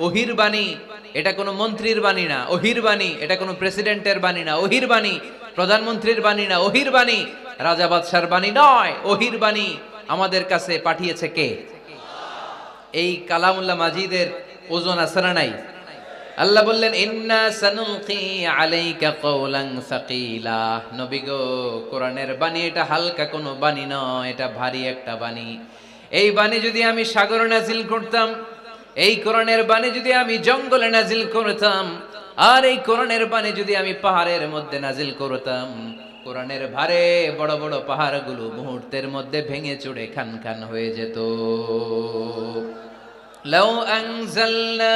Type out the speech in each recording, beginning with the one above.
ওহির বাণী এটা কোনো মন্ত্রীর বাণী না, ওহির বাণী এটা কোনো প্রেসিডেন্টের বাণী না, ওহির বাণী প্রধানমন্ত্রীর বাণী না, ওহির বাণী রাজা বাদশার বাণী নয়, ওহির বাণী আমাদের কাছে পাঠিয়েছে কে? এই কালামুল্লাহ মাজিদের ওজন আছে না নাই? আল্লাহ বললেন ইন্না সানুলকি আলাইকা কওলান সাকিলা, নবী গো কোরআনের বাণী এটা হালকা কোনো বাণী নয়, এটা ভারী একটা বাণী। এই বাণী যদি আমি সাগরে নাজিল করতাম, এই কোরআনের বাণী যদি আমি জঙ্গলে নাজিল করতাম, আর এই কোরআনের বাণী যদি আমি পাহাড়ের মধ্যে নাজিল করতাম, কোরআনের ভারে বড় বড় পাহাড়গুলো মুহূর্তের মধ্যে ভেঙে চুরে খান খান হয়ে যেত। লাউ আনজালনা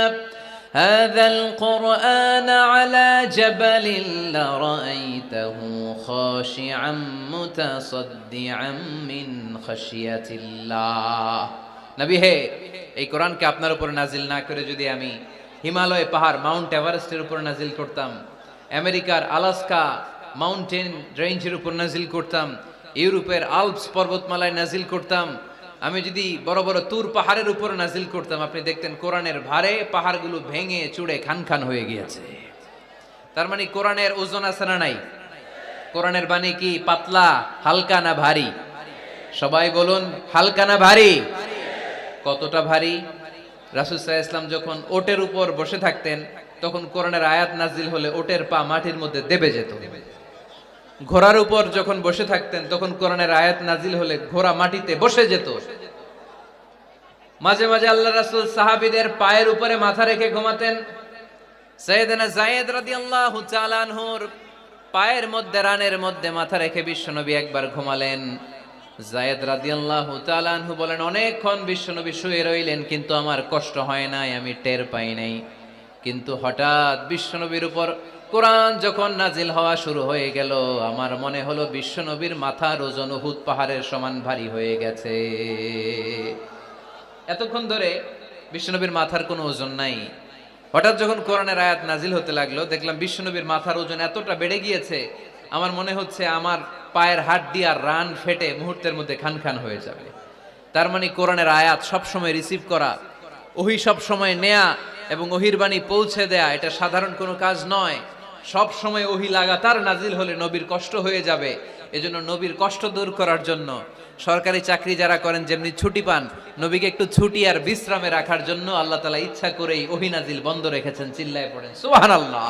هذا القرآن على جبل لرأيته خاشعا متصدعا من خشية الله। নবী হে, এই কোরআনকে আপনার উপর নাজিল না করে যদি আমি হিমালয় পাহাড় মাউন্ট এভারেস্টের উপর নাজিল করতাম, আমেরিকার আলাস্কা মাউন্টেন রেঞ্জের উপর নাজিল করতাম, ইউরোপের আল্পস পর্বতমালায় নাজিল করতাম, আমি যদি বড় বড় তুর পাহাড়ের উপর নাজিল করতাম, আপনি দেখতেন কোরআনের ভারে পাহাড়গুলো ভেঙে চুড়ে খান খান হয়ে গিয়েছে। তার মানে কোরআনের ওজন আছে না নাই? কোরআনের বাণী কি পাতলা, হালকা না ভারী? সবাই বলুন হালকা না ভারী? কতটা ভারী? রাসূল সাল্লাল্লাহু আলাইহি ওয়াসাল্লাম যখন ওটের উপর বসে থাকতেন, তখন কোরআনের আয়াত নাজিল হলে ওটের পা মাটির মধ্যে দেবে যেত। ঘোড়ার উপর যখন বসে থাকতেন, তখন কোরআনের আয়াত নাজিল হলে ঘোড়া মাটিতে বসে যেত। মাঝে মাঝে আল্লাহ রাসূল সাহাবীদের পায়ের উপরে মাথা রেখে ঘুমাতেন। সাইয়েদনা যায়েদ রাদিয়াল্লাহু তাআলা আনহুর পায়ের মধ্যে রানের মধ্যে মাথা রেখে বিশ্বনবী একবার ঘুমালেন। যায়েদ রাদিয়াল্লাহু তাআলা আনহু বলেন, অনেকক্ষণ বিশ্বনবী শুয়ে রইলেন, কিন্তু আমার কষ্ট হয় নাই, আমি টের পাই নাই। কিন্তু হঠাৎ বিশ্বনবীর উপর কোরআন যখন নাজিল হওয়া শুরু হয়ে গেল, আমার মনে হলো বিশ্বনবীর মাথার ওজন উহুদ পাহাড়ের সমান ভারী হয়ে গেছে। এতক্ষণ ধরে বিশ্বনবীর মাথার কোনো ওজন নাই, হঠাৎ যখন কোরআনের আয়াত নাজিল হতে লাগলো, দেখলাম বিশ্বনবীর মাথার ওজন এতটা বেড়ে গিয়েছে, আমার মনে হচ্ছে আমার পায়ের হাড্ডি আর রান ফেটে মুহূর্তের মধ্যে খান খান হয়ে যাবে। তার মানে কোরআনের আয়াত সবসময় রিসিভ করা, ওহি সবসময় নেয়া এবং ওহির বাণী পৌঁছে দেয়া, এটা সাধারণ কোনো কাজ নয়। সব সময় ওহি লাগাতার নাজিল হলে নবীর কষ্ট হয়ে যাবে। এজন্য নবীর কষ্ট দূর করার জন্য সরকারি চাকরি যারা করেন যেমনি ছুটি পান, নবীকে একটু ছুটি আর বিশ্রামে রাখার জন্য আল্লাহ তাআলা ইচ্ছা করেই ওহি নাজিল বন্ধ রেখেছেন। চিল্লায় পড়েন সুবহানাল্লাহ।